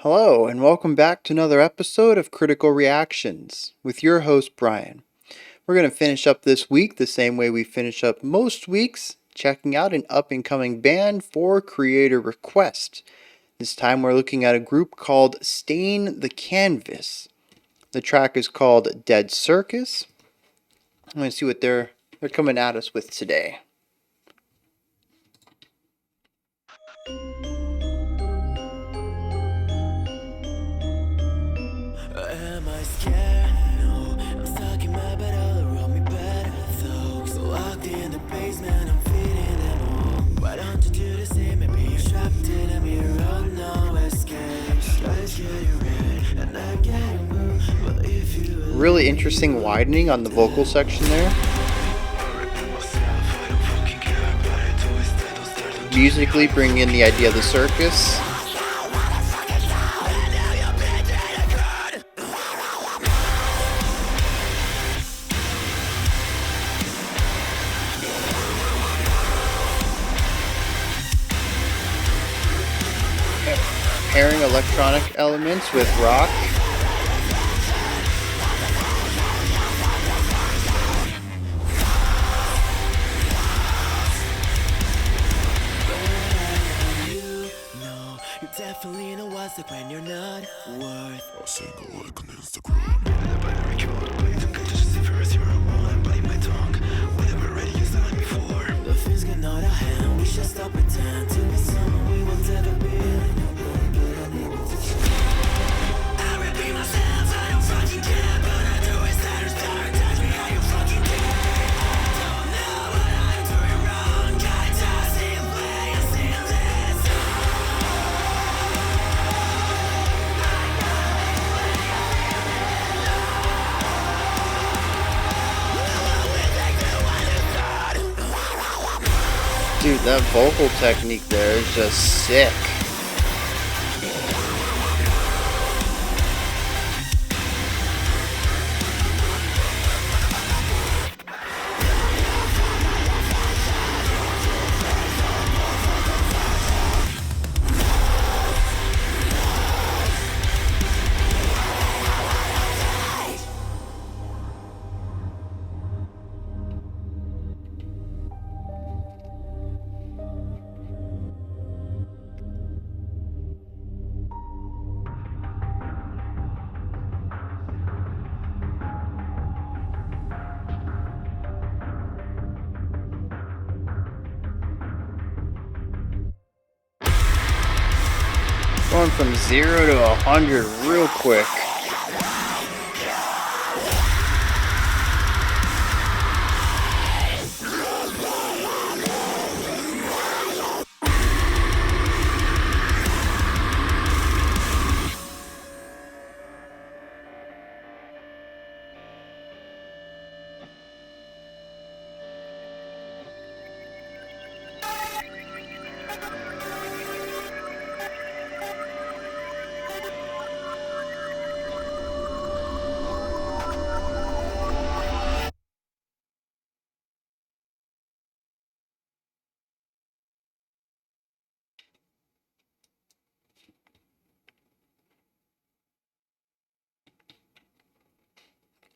Hello, and welcome back to another episode of Critical Reactions with your host, Bryan. We're going to finish up this week the same way we finish up most weeks, checking out an up-and-coming band for creator request. This time we're looking at a group called Stain the Canvas. The track is called Dead Circus. I'm going to see what they're coming at us with today. Am I scared? No, I'm stuck in my bed, all around me better though. So locked in the basement, I'm feeding them all. Why don't you do the same? Maybe you're trapped in a mirror, oh no escape. Eyes getting red, and I'm getting blue. Well, if you Really interesting widening on the vocal section there. Musically bringing in the idea of the circus. Pairing electronic elements with rock. you definitely know what's up when you're not worth A single like on Instagram. The binary code, but you think I just see first you're a wall and bite my tongue. Whenever ready, you said it before. the things get out of hand. We should stop pretend to be someone we will never be. I repeat myself, I don't fucking care, but I do it satisfied. Touch me how you fucking care. Don't know what I'm doing wrong. I just see play and see this. Dude, that vocal technique there is just sick. Going from 0 to 100 real quick.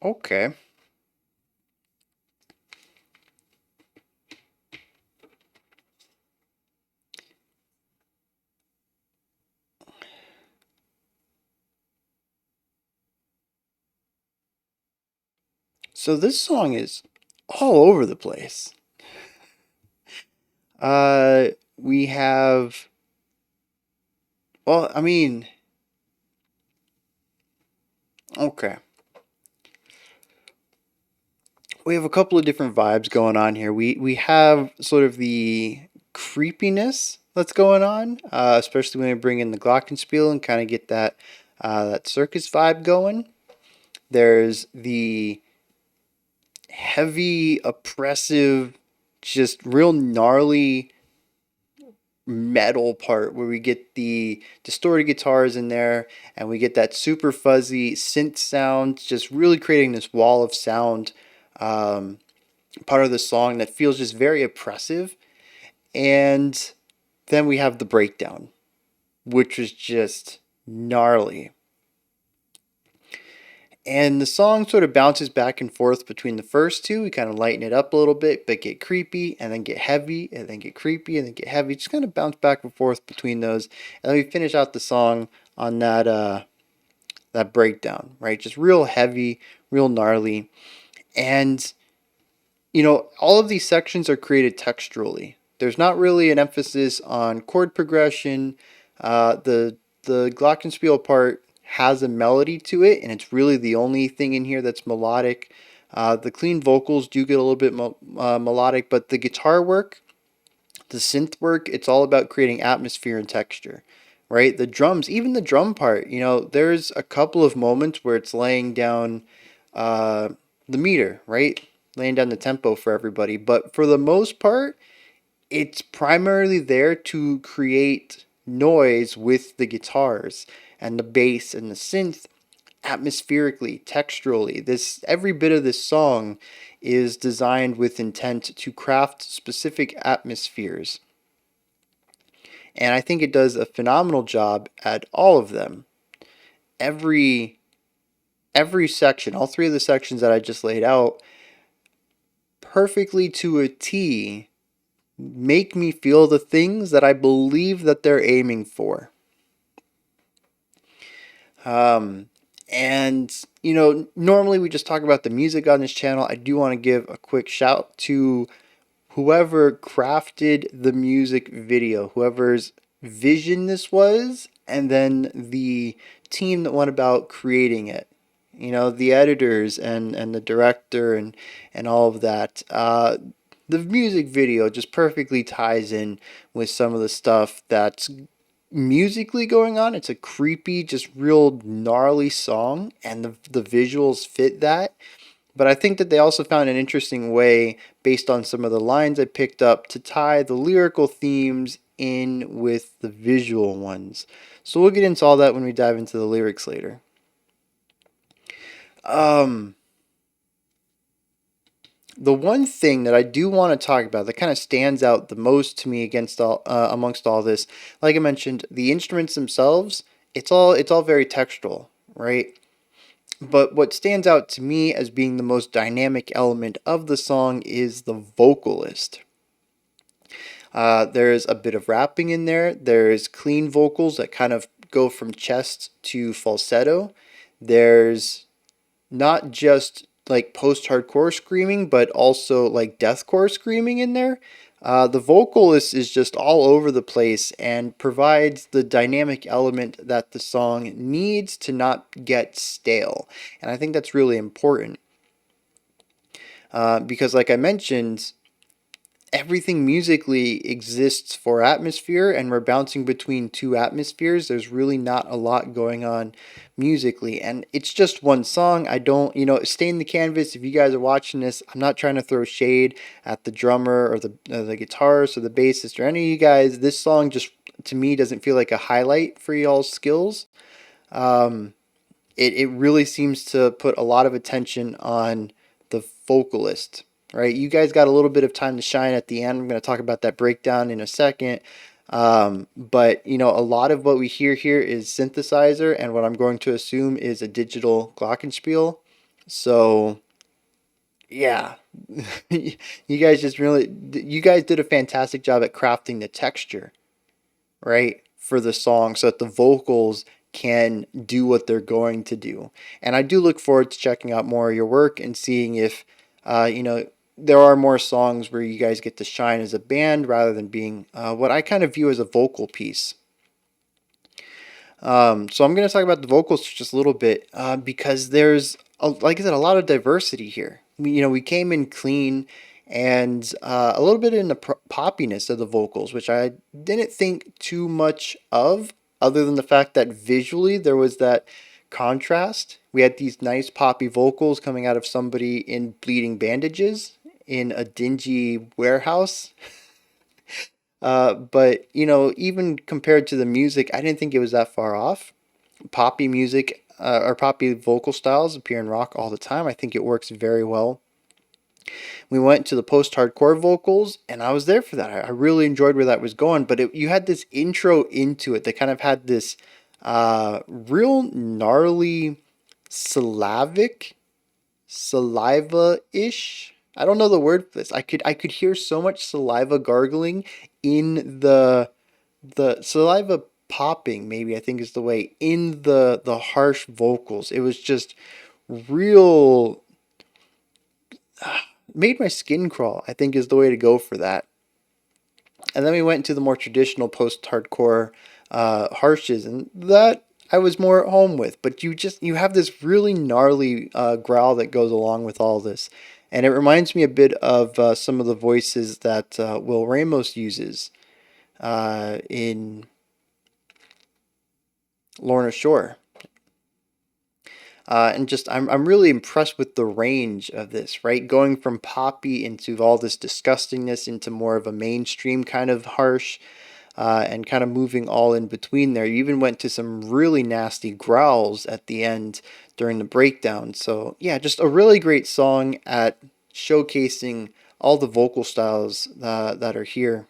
Okay. So this song is all over the place. We have, well, I mean, okay. We have a couple of different vibes going on here. We have sort of the creepiness that's going on, especially when we bring in the glockenspiel and kind of get that circus vibe going. There's the heavy, oppressive, just real gnarly metal part where we get the distorted guitars in there and we get that super fuzzy synth sound, just really creating this wall of sound part of the song that feels just very oppressive. And then we have the breakdown, which was just gnarly. And the song sort of bounces back and forth between the first two. We kind of lighten it up a little bit, but get creepy and then get heavy and then get creepy and then get heavy. Just kind of bounce back and forth between those. And then we finish out the song on that breakdown, right? Just real heavy, real gnarly. And all of these sections are created texturally. There's not really an emphasis on chord progression. The glockenspiel part has a melody to it, and it's really the only thing in here that's melodic. The clean vocals do get a little bit melodic, but the guitar work, the synth work, it's all about creating atmosphere and texture, right? The drums, even the drum part, there's a couple of moments where it's laying down uh, the meter, right? Laying down the tempo for everybody. But for the most part, it's primarily there to create noise with the guitars and the bass and the synth atmospherically, texturally. This every bit of this song is designed with intent to craft specific atmospheres. And I think it does a phenomenal job at all of them. Every section, all three of the sections that I just laid out, perfectly to a T, make me feel the things that I believe that they're aiming for. And normally we just talk about the music on this channel. I do want to give a quick shout to whoever crafted the music video, whoever's vision this was, and then the team that went about creating it. The editors and the director and all of that. The music video just perfectly ties in with some of the stuff that's musically going on. It's a creepy, just real gnarly song, and the visuals fit that. But I think that they also found an interesting way, based on some of the lines I picked up, to tie the lyrical themes in with the visual ones. So we'll get into all that when we dive into the lyrics later. The one thing that I do want to talk about that kind of stands out the most to me amongst all this, like I mentioned, the instruments themselves, it's all very textural, right? But what stands out to me as being the most dynamic element of the song is the vocalist. There's a bit of rapping in there. There's clean vocals that kind of go from chest to falsetto. There's not just like post-hardcore screaming, but also like deathcore screaming in there. The vocalist is just all over the place and provides the dynamic element that the song needs to not get stale. And I think that's really important. Because like I mentioned, everything musically exists for atmosphere, and we're bouncing between two atmospheres. There's really not a lot going on musically, and it's just one song. I don't, Stain the Canvas, if you guys are watching this, I'm not trying to throw shade at the drummer or the guitarist or the bassist or any of you guys. This song just, to me, doesn't feel like a highlight for y'all's skills. It really seems to put a lot of attention on the vocalist, right? You guys got a little bit of time to shine at the end. I'm going to talk about that breakdown in a second. But a lot of what we hear here is synthesizer, and what I'm going to assume is a digital glockenspiel. So yeah, you guys did a fantastic job at crafting the texture, right, for the song, so that the vocals can do what they're going to do. And I do look forward to checking out more of your work and seeing if there are more songs where you guys get to shine as a band rather than being what I kind of view as a vocal piece. So I'm going to talk about the vocals for just a little bit because there's, like I said, a lot of diversity here. We came in clean and a little bit in the poppiness of the vocals, which I didn't think too much of, other than the fact that visually there was that contrast. We had these nice poppy vocals coming out of somebody in bleeding bandages in a dingy warehouse. But even compared to the music, I didn't think it was that far off. Poppy music or poppy vocal styles appear in rock all the time. I think it works very well. We went to the post-hardcore vocals, and I was there for that. I really enjoyed where that was going, but you had this intro into it that kind of had this Real gnarly Slavic saliva-ish. I don't know the word for this. I could hear so much saliva gargling in the saliva popping, maybe I think is the way, in the harsh vocals. It was just real, made my skin crawl, I think is the way to go for that. And then we went into the more traditional post-hardcore harshes, and that I was more at home with. But you have this really gnarly growl that goes along with all this, and it reminds me a bit of some of the voices that Will Ramos uses in Lorna Shore. And just I'm really impressed with the range of this, right? Going from poppy into all this disgustingness into more of a mainstream kind of harsh, and kind of moving all in between there. You even went to some really nasty growls at the end during the breakdown. So yeah, just a really great song at showcasing all the vocal styles that are here.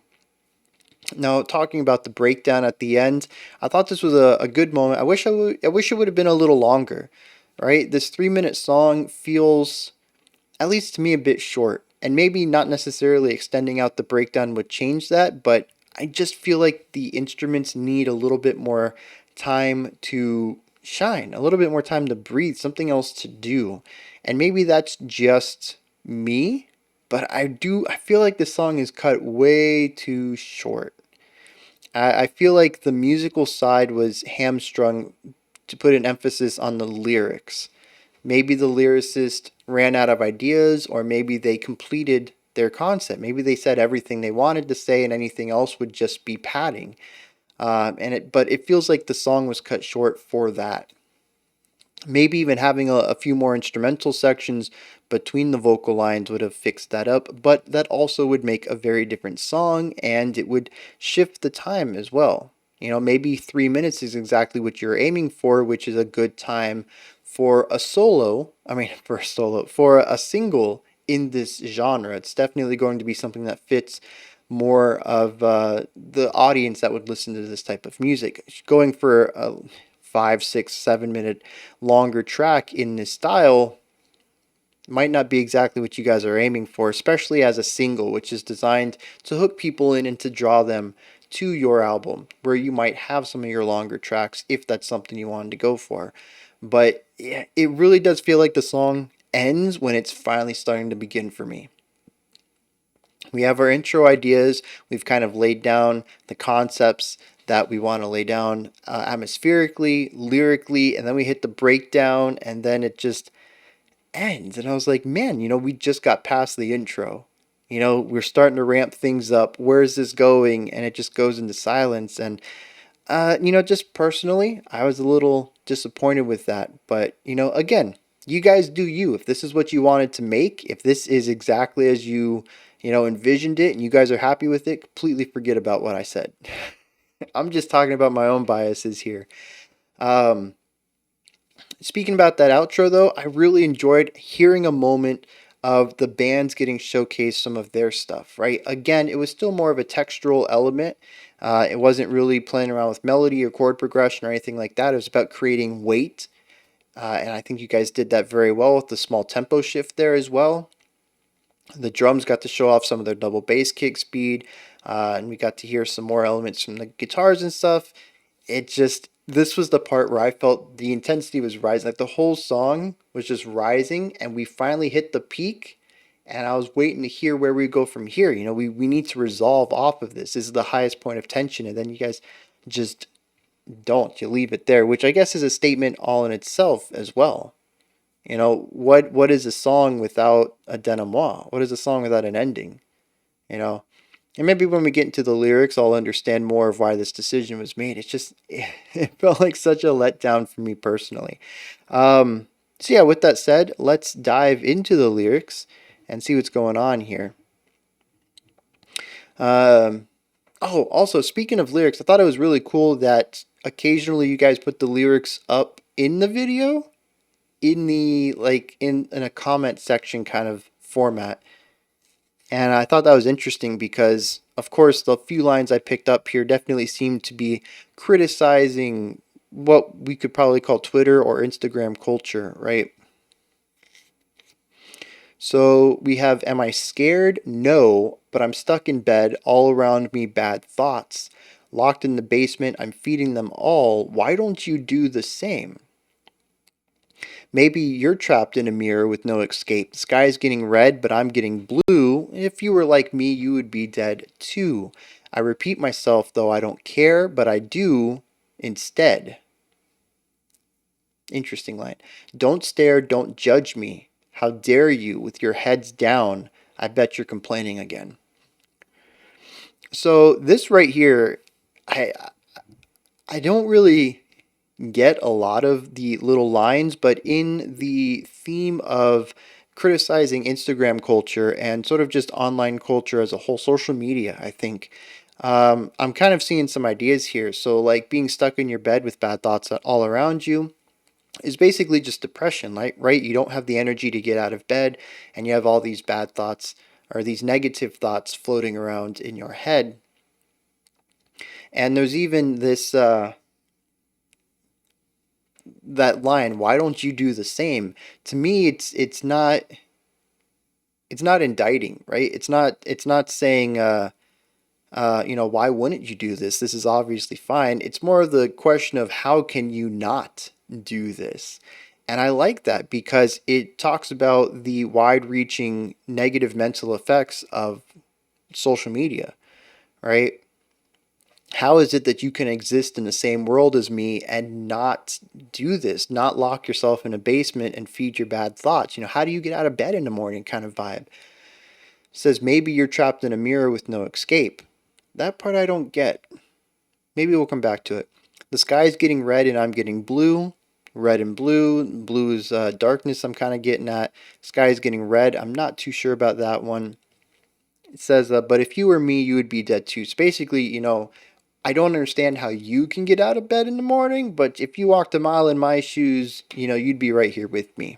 Now, talking about the breakdown at the end, I thought this was a good moment. I wish it would have been a little longer, right? This 3 minute song feels, at least to me, a bit short. And maybe not necessarily extending out the breakdown would change that, but I just feel like the instruments need a little bit more time to shine, a little bit more time to breathe, something else to do. And maybe that's just me, but I feel like this song is cut way too short. I feel like the musical side was hamstrung to put an emphasis on the lyrics. Maybe the lyricist ran out of ideas, or maybe they completed their concept. Maybe they said everything they wanted to say, and anything else would just be padding. But it feels like the song was cut short for that. Maybe even having a few more instrumental sections between the vocal lines would have fixed that up, but that also would make a very different song, and it would shift the time as well. You know, maybe 3 minutes is exactly what you're aiming for, which is a good time for a solo. I mean, for a solo, for a single in this genre. It's definitely going to be something that fits more of the audience that would listen to this type of music. Going for a 5, 6, 7 minute longer track in this style might not be exactly what you guys are aiming for, especially as a single, which is designed to hook people in and to draw them to your album, where you might have some of your longer tracks if that's something you wanted to go for. But yeah, it really does feel like the song ends when it's finally starting to begin for me. We have our intro ideas. We've kind of laid down the concepts that we want to lay down atmospherically, lyrically, and then we hit the breakdown, and then it just ends. And I was like, man, we just got past the intro. We're starting to ramp things up. Where is this going? And it just goes into silence. And just personally, I was a little disappointed with that. But, again, you guys do you. If this is what you wanted to make, if this is exactly as you envisioned it and you guys are happy with it, completely forget about what I said. I'm just talking about my own biases here. Um, Speaking about that outro, though, I really enjoyed hearing a moment of the bands getting showcased some of their stuff, right? Again, it was still more of a textural element. It wasn't really playing around with melody or chord progression or anything like that. It was about creating weight. And I think you guys did that very well with the small tempo shift there as well. The drums got to show off some of their double bass kick speed. And we got to hear some more elements from the guitars and stuff. This was the part where I felt the intensity was rising. Like the whole song was just rising, and we finally hit the peak. And I was waiting to hear where we go from here. We need to resolve off of this. This is the highest point of tension. And then you guys just don't. You leave it there, which I guess is a statement all in itself as well. What is a song without a denouement? What is a song without an ending? You know, and maybe when we get into the lyrics, I'll understand more of why this decision was made. It felt like such a letdown for me personally. So yeah, with that said, let's dive into the lyrics and see what's going on here. Also, speaking of lyrics, I thought it was really cool that occasionally you guys put the lyrics up in the video in the in a comment section kind of format. And I thought that was interesting because, of course, the few lines I picked up here definitely seemed to be criticizing what we could probably call Twitter or Instagram culture, right? So we have, am I scared? No, but I'm stuck in bed, all around me bad thoughts. Locked in the basement, I'm feeding them all. Why don't you do the same? Maybe you're trapped in a mirror with no escape. The sky's getting red, but I'm getting blue. If you were like me, you would be dead too. I repeat myself, though I don't care, but I do instead. Interesting line. Don't stare, don't judge me. How dare you, with your heads down? I bet you're complaining again. So this right here, I I don't really get a lot of the little lines, but in the theme of criticizing Instagram culture and sort of just online culture as a whole, social media, I think I'm kind of seeing some ideas here. So, like being stuck in your bed with bad thoughts all around you is basically just depression, right? You don't have the energy to get out of bed, and you have all these bad thoughts or these negative thoughts floating around in your head. And there's even this that line, why don't you do the same? To me, it's not indicting, right? It's not saying why wouldn't you do this? This is obviously fine. It's more of the question of how can you not do this? And I like that because it talks about the wide-reaching negative mental effects of social media, right? How is it that you can exist in the same world as me and not do this, not lock yourself in a basement and feed your bad thoughts? How do you get out of bed in the morning kind of vibe? It says maybe you're trapped in a mirror with no escape. That part I don't get. Maybe we'll come back to it. The sky's getting red and I'm getting blue. Red and blue. Blue is darkness I'm kind of getting at. Sky's getting red. I'm not too sure about that one. It says, but if you were me, you would be dead too. So basically, I don't understand how you can get out of bed in the morning, but if you walked a mile in my shoes, you'd be right here with me.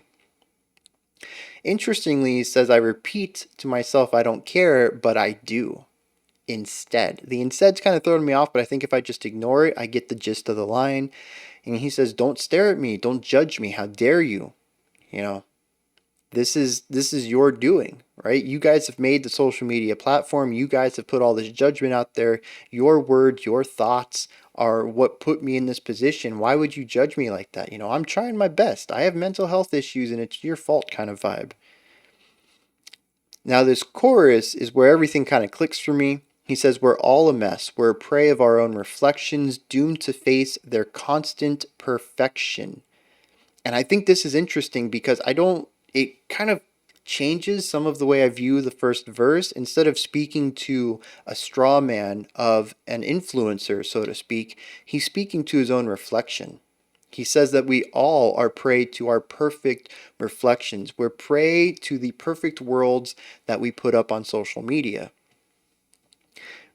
Interestingly, he says, I repeat to myself, I don't care, but I do instead. The instead's kind of throwing me off, but I think if I just ignore it, I get the gist of the line. And he says, don't stare at me, don't judge me, how dare you? You know, this is your doing, right? You guys have made the social media platform. You guys have put all this judgment out there. Your words, your thoughts are what put me in this position. Why would you judge me like that? I'm trying my best. I have mental health issues and it's your fault kind of vibe. Now this chorus is where everything kind of clicks for me. He says, we're all a mess. We're a prey of our own reflections, doomed to face their constant perfection. And I think this is interesting because it kind of changes some of the way I view the first verse. Instead of speaking to a straw man of an influencer, so to speak, he's speaking to his own reflection. He says that we all are prey to our perfect reflections. We're prey to the perfect worlds that we put up on social media,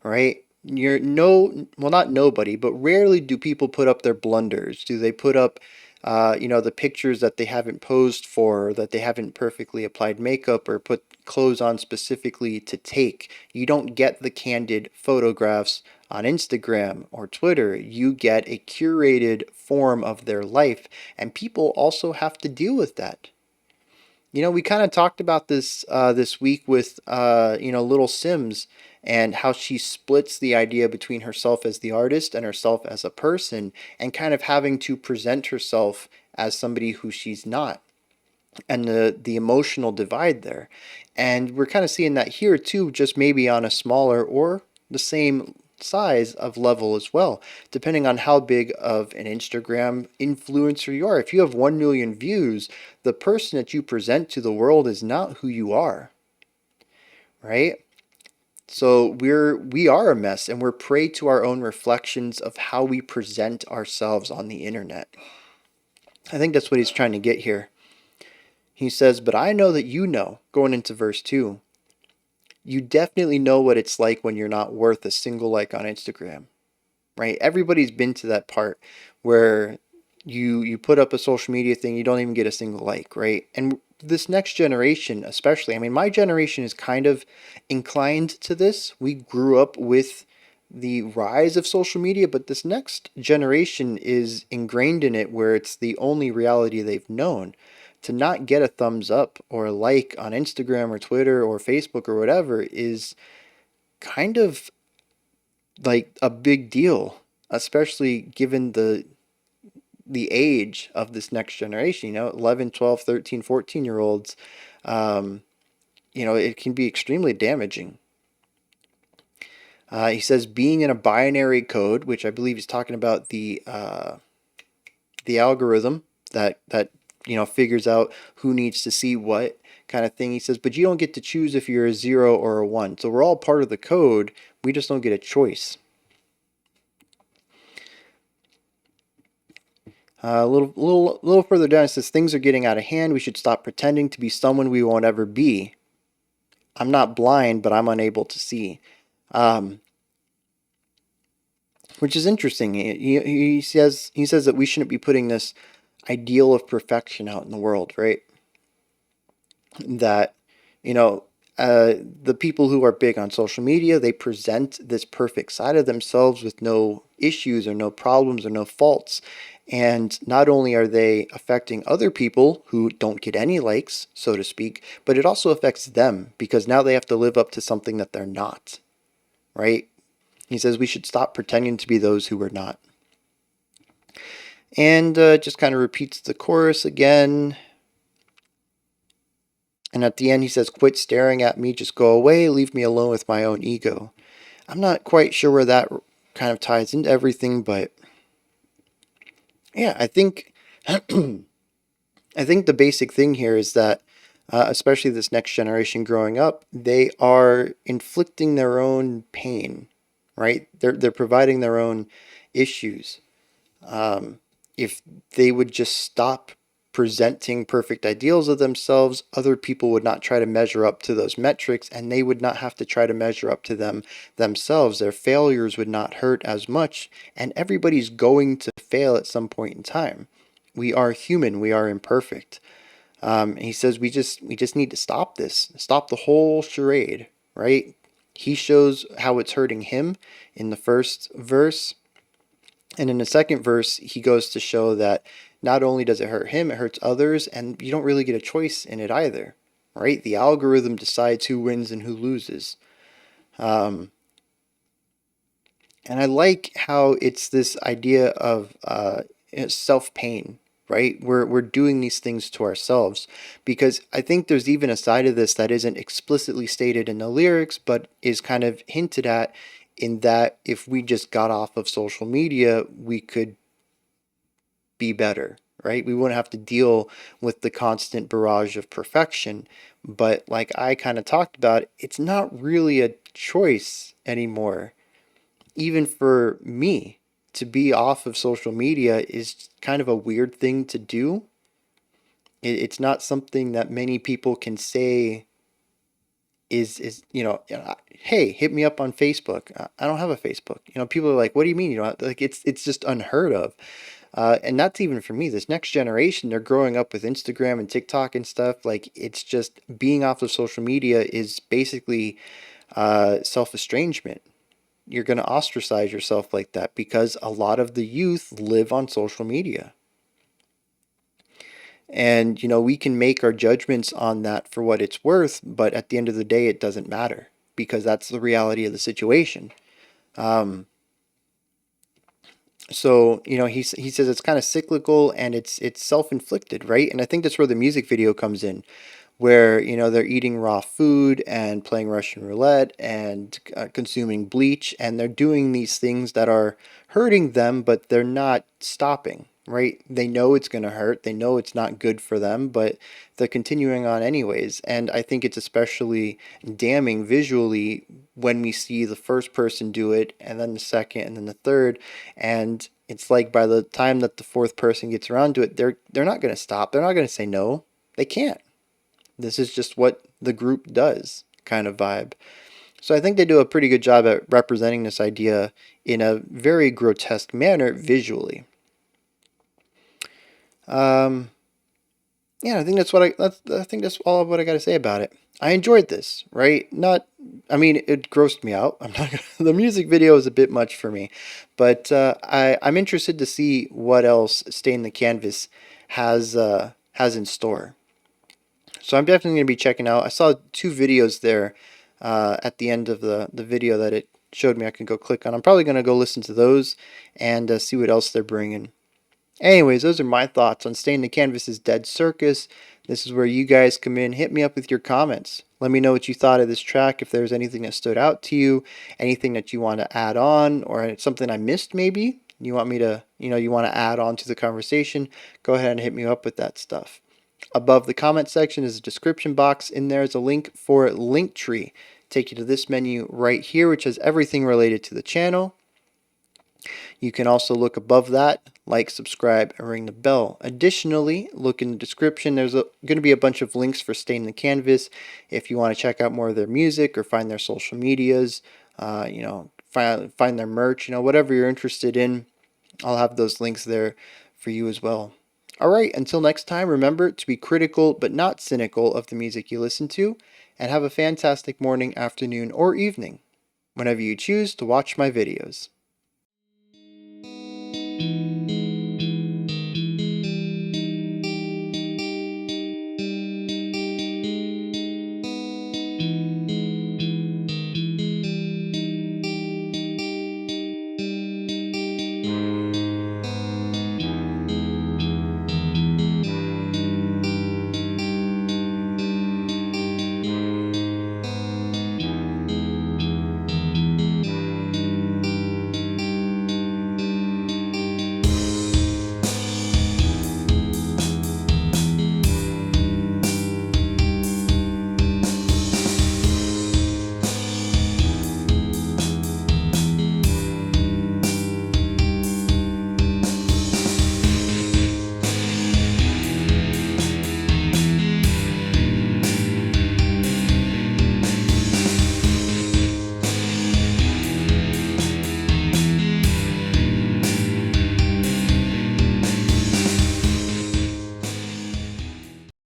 right? Not nobody, but rarely do people put up their blunders. Do they put up the pictures that they haven't posed for, that they haven't perfectly applied makeup or put clothes on specifically to take? You don't get the candid photographs on Instagram or Twitter. You get a curated form of their life, and people also have to deal with that. We kind of talked about this this week with Little Sims and how she splits the idea between herself as the artist and herself as a person, and kind of having to present herself as somebody who she's not, and the emotional divide there. And we're kind of seeing that here too, just maybe on a smaller or the same size of level as well, depending on how big of an Instagram influencer you are. If you have 1 million views, the person that you present to the world is not who you are, right? So we are a mess, and we're prey to our own reflections of how we present ourselves on the internet. I think that's what he's trying to get here. He says, but I know that going into verse 2, you definitely know what it's like when you're not worth a single like on Instagram, right? Everybody's been to that part where you put up a social media thing, you don't even get a single like, right? And this next generation, especially, I mean, my generation is kind of inclined to this. We grew up with the rise of social media, but this next generation is ingrained in it where it's the only reality they've known. To not get a thumbs up or a like on Instagram or Twitter or Facebook or whatever is kind of like a big deal, especially given the age of this next generation, 11, 12, 13, 14 year olds. Um, it can be extremely damaging. He says being in a binary code, which I believe he's talking about the algorithm that figures out who needs to see what kind of thing. He says, but you don't get to choose if you're a 0 or a 1. So we're all part of the code. We just don't get a choice. A little further down, it says things are getting out of hand. We should stop pretending to be someone we won't ever be. I'm not blind, but I'm unable to see. Um, which is interesting. He says that we shouldn't be putting this ideal of perfection out in the world, right? That you know the people who are big on social media, they present this perfect side of themselves with no issues or no problems or no faults. And not only are they affecting other people who don't get any likes, so to speak, but it also affects them because now they have to live up to something that they're not, right? He says we should stop pretending to be those who we're not. And just kind of repeats the chorus again. And at the end, he says, quit staring at me, just go away, leave me alone with my own ego. I'm not quite sure where that kind of ties into everything, but yeah, I think I think the basic thing here is that, especially this next generation growing up, they are inflicting their own pain, right? They're providing their own issues. If they would just stop presenting perfect ideals of themselves, other people would not try to measure up to those metrics, and they would not have to try to measure up to them themselves. Their failures would not hurt as much, and everybody's going to fail at some point in time. We are human. We are imperfect. He says we just need to stop this, stop the whole charade, right? He shows how it's hurting him in the first verse. And in the second verse, he goes to show that not only does it hurt him, it hurts others, and you don't really get a choice in it either, right? The algorithm decides who wins and who loses. Um, and I like how it's this idea of self pain, right? We're doing these things to ourselves because I think there's even a side of this that isn't explicitly stated in the lyrics, but is kind of hinted at in that if we just got off of social media, we could be better, right? We wouldn't have to deal with the constant barrage of perfection. But like I kind of talked about, it's not really a choice anymore. Even for me, to be off of social media is kind of a weird thing to do. It's not something that many people can say is hey, hit me up on Facebook. I don't have a Facebook. People are like, what do you mean you don't have, like it's just unheard of. And that's even for me. This next generation, they're growing up with Instagram and TikTok and stuff. Like it's just being off of social media is basically self estrangement. You're going to ostracize yourself like that because a lot of the youth live on social media. And, we can make our judgments on that for what it's worth, but at the end of the day, it doesn't matter because that's the reality of the situation. Um, so, he says it's kind of cyclical and it's self-inflicted, right? And I think that's where the music video comes in, where they're eating raw food and playing Russian roulette and consuming bleach, and they're doing these things that are hurting them, but they're not stopping, right? They know it's going to hurt, they know it's not good for them, but they're continuing on anyways. And I think it's especially damning visually when we see the first person do it, and then the second, and then the third, and it's like by the time that the fourth person gets around to it, they're not going to stop. They're not going to say no. They can't. This is just what the group does kind of vibe. So I think they do a pretty good job at representing this idea in a very grotesque manner visually. Um, yeah, I think I think that's all of what I got to say about it. I enjoyed this, right? Not, I mean, it grossed me out. I'm not gonna, the music video is a bit much for me, but I'm interested to see what else Stain the Canvas has in store. So I'm definitely going to be checking out. I saw two videos there at the end of the video that it showed me I can go click on. I'm probably going to go listen to those and see what else they're bringing. Anyways, those are my thoughts on Stain the Canvas's Dead Circus. This is where you guys come in. Hit me up with your comments. Let me know what you thought of this track, if there's anything that stood out to you, anything that you want to add on, or something I missed maybe. You want me to, you want to add on to the conversation, go ahead and hit me up with that stuff. Above the comment section is a description box. In there is a link for Linktree. Take you to this menu right here, which has everything related to the channel. You can also look above that, like, subscribe, and ring the bell. Additionally, look in the description. There's going to be a bunch of links for Stain the Canvas if you want to check out more of their music or find their social medias, find their merch, whatever you're interested in. I'll have those links there for you as well. All right, until next time, remember to be critical but not cynical of the music you listen to, and have a fantastic morning, afternoon, or evening whenever you choose to watch my videos.